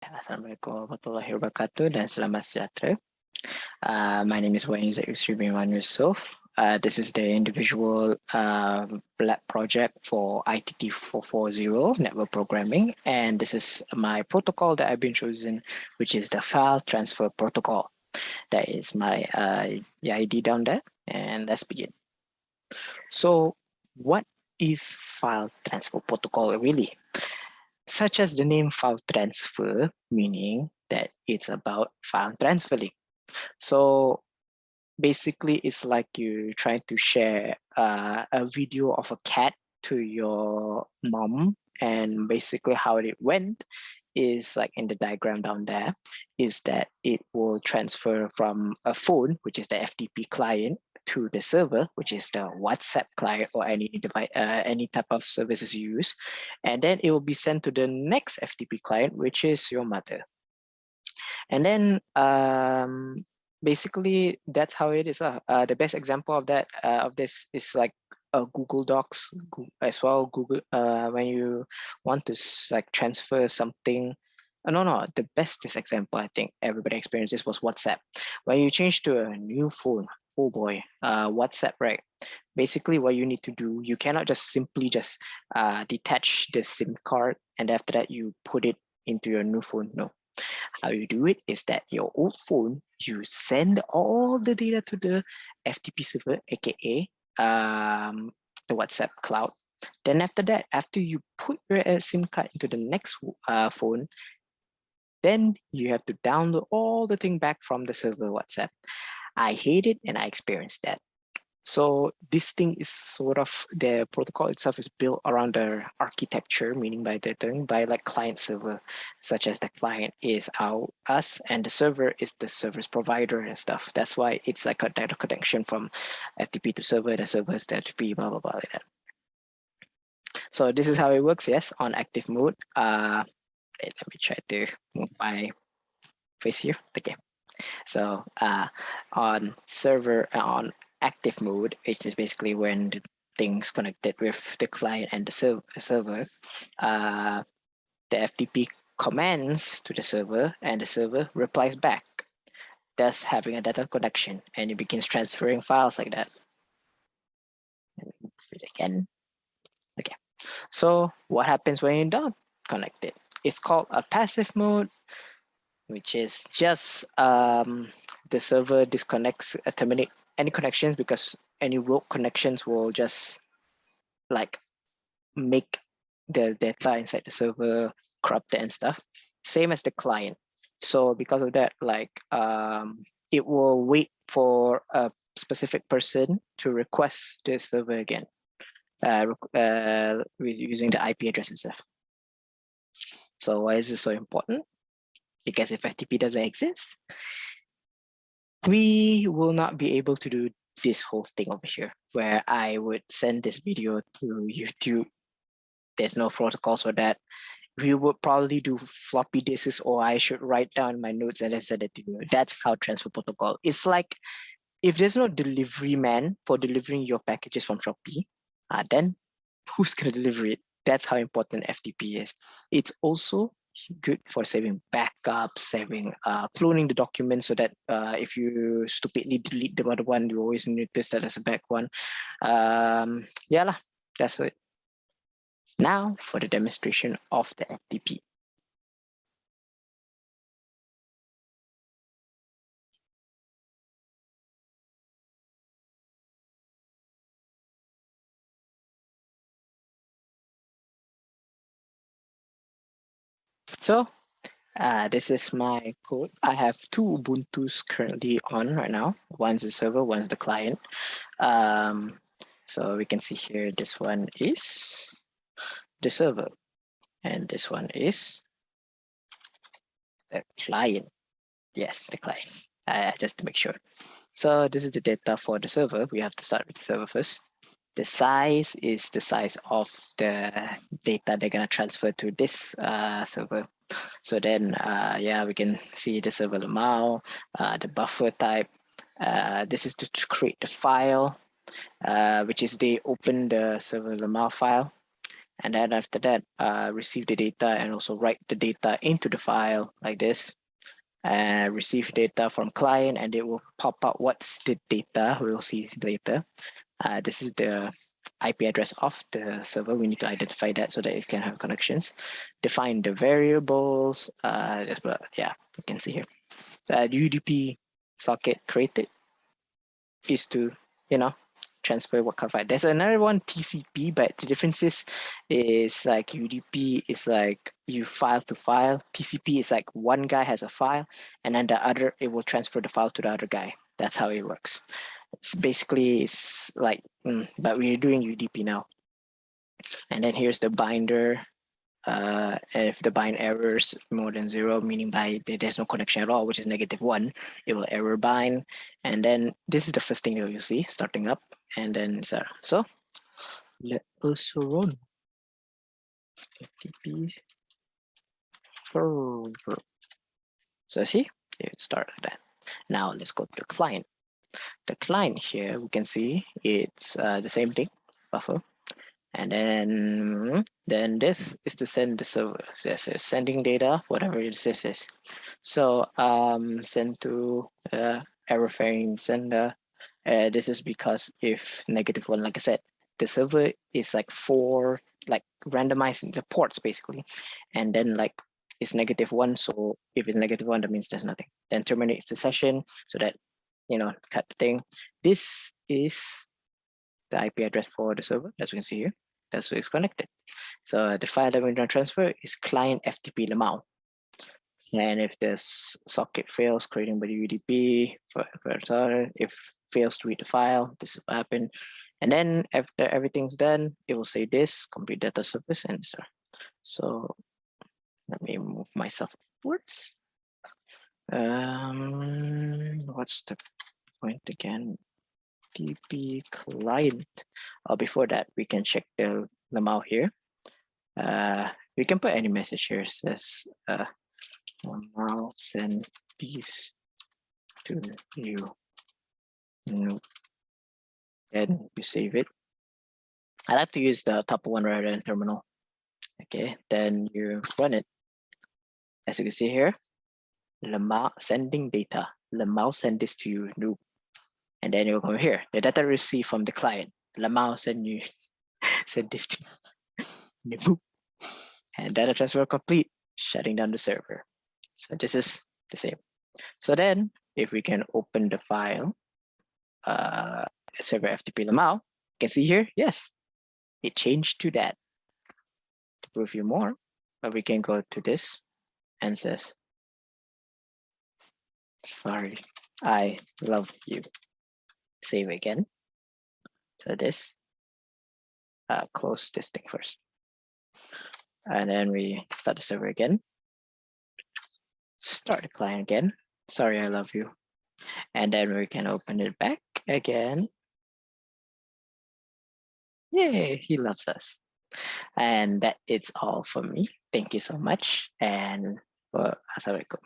Assalamualaikum warahmatullahi wabarakatuh dan selamat sejahtera. My name is Yusry B. Wan Yusoff. This is the individual lab project for ITT440 network programming, and this is my protocol that I've been chosen, which is the file transfer protocol. That is my ID down there, and let's begin. So, what is file transfer protocol really? Such as the name file transfer, meaning that it's about file transferring. So basically, it's like you trying to share a video of a cat to your mom, and basically how it went is like in the diagram down there, is that it will transfer from a phone, which is the FTP client, to the server, which is the WhatsApp client or any device, any type of services you use, and then it will be sent to the next FTP client, which is your mother. And then basically that's how it is. The best example of that of this is like Google Docs as well. Google when you want to like transfer something. No, the bestest example I think everybody experiences was WhatsApp. When you change to a new phone, oh boy, WhatsApp, right? Basically, what you need to do, you cannot just simply just detach the SIM card and after that you put it into your new phone. No, how you do it is that your old phone, you send all the data to the FTP server, aka the WhatsApp cloud. Then after that, after you put your SIM card into the next phone, then you have to download all the thing back from the server WhatsApp. I hate it and I experienced that. So this thing is sort of, the protocol itself is built around the architecture, meaning by the thing by like client server, such as the client is us and the server is the service provider and stuff. That's why it's like a data connection from FTP to server, the server is the FTP, blah, blah, blah, like that. So this is how it works, yes, on active mode. Let me try to move my face here. Okay. So on server, on active mode, which is basically when the things connected with the client and the server, the FTP commands to the server and the server replies back, thus having a data connection, and it begins transferring files like that. Let me move it again. Okay. So what happens when you don't connect it? It's called a passive mode, which is just the server disconnects, terminate any connections, because any rogue connections will just like make the data inside the server corrupted and stuff. Same as the client. So because of that, like it will wait for a specific person to request the server again using the IP address and stuff. So why is it so important? Because if FTP doesn't exist, we will not be able to do this whole thing over here, where I would send this video to YouTube. There's no protocols for that. We would probably do floppy disks, or I should write down my notes and then send it to you. That's how transfer protocol. It's like if there's no delivery man for delivering your packages from Shopee, then who's gonna deliver it? That's how important FTP is. It's also good for saving backups, saving cloning the documents, so that if you stupidly delete the other one, you always notice that there's a back one. Yeah lah, that's it. Now for the demonstration of the FTP. So this is my code. I have two Ubuntu's currently on right now. One's the server, one's the client. So we can see here, this one is the server and this one is the client. Yes, the client, just to make sure. So this is the data for the server. We have to start with the server first. The size is the size of the data they're gonna transfer to this server. So then, yeah, we can see the server lamao, the buffer type. This is to create the file, which is they open the server lamao file. And then after that, receive the data and also write the data into the file like this. And receive data from client, and it will pop out what's the data. We'll see later. This is the IP address of the server. We need to identify that so that it can have connections. Define the variables. Yeah, you can see here. The UDP socket created is to, transfer what kind of file. There's another one, TCP, but the difference is like UDP is like you file to file. TCP is like one guy has a file, and then the other, it will transfer the file to the other guy. That's how it works. It's like, but we're doing UDP now. And then here's the binder. If the bind errors more than 0, meaning by there's no connection at all, which is -1, it will error bind. And then this is the first thing that you see starting up. And then so let us run FTP server. So see, it started that. Now let's go to the client. The client here, we can see it's the same thing, buffer. And then this is to send the server. This is sending data, whatever this is. So send to error fairing sender. This is because if -1, like I said, the server is like randomizing the ports basically, and then like it's -1. So if it's -1, that means there's nothing. Then terminates the session so that cut the thing. This is the IP address for the server, as we can see here. That's where it's connected. So the file that we're going to transfer is client FTP lemao. And if this socket fails, creating by the UDP, if fails to read the file, this will happen. And then after everything's done, it will say this, complete data service, and so let me move myself upwards. What's the point again? TP client. Before that, we can check the lemao here. We can put any message here. It says lemao send these to you. Then you save it. I like to use the top one rather than terminal. Okay, then you run it. As you can see here, lemao sending data. Lemao send this to you. Noob. And then you'll come here. The data received from the client. Lemao send you send this to you. And data transfer complete, shutting down the server. So this is the same. So then if we can open the file, server FTP lemao, you can see here, yes, it changed to that. To prove you more, but we can go to this and says, sorry, I love you. Save again. So this, close this thing first. And then we start the server again. Start the client again. Sorry, I love you. And then we can open it back again. Yay, he loves us. And that is all for me. Thank you so much. And assalamualaikum.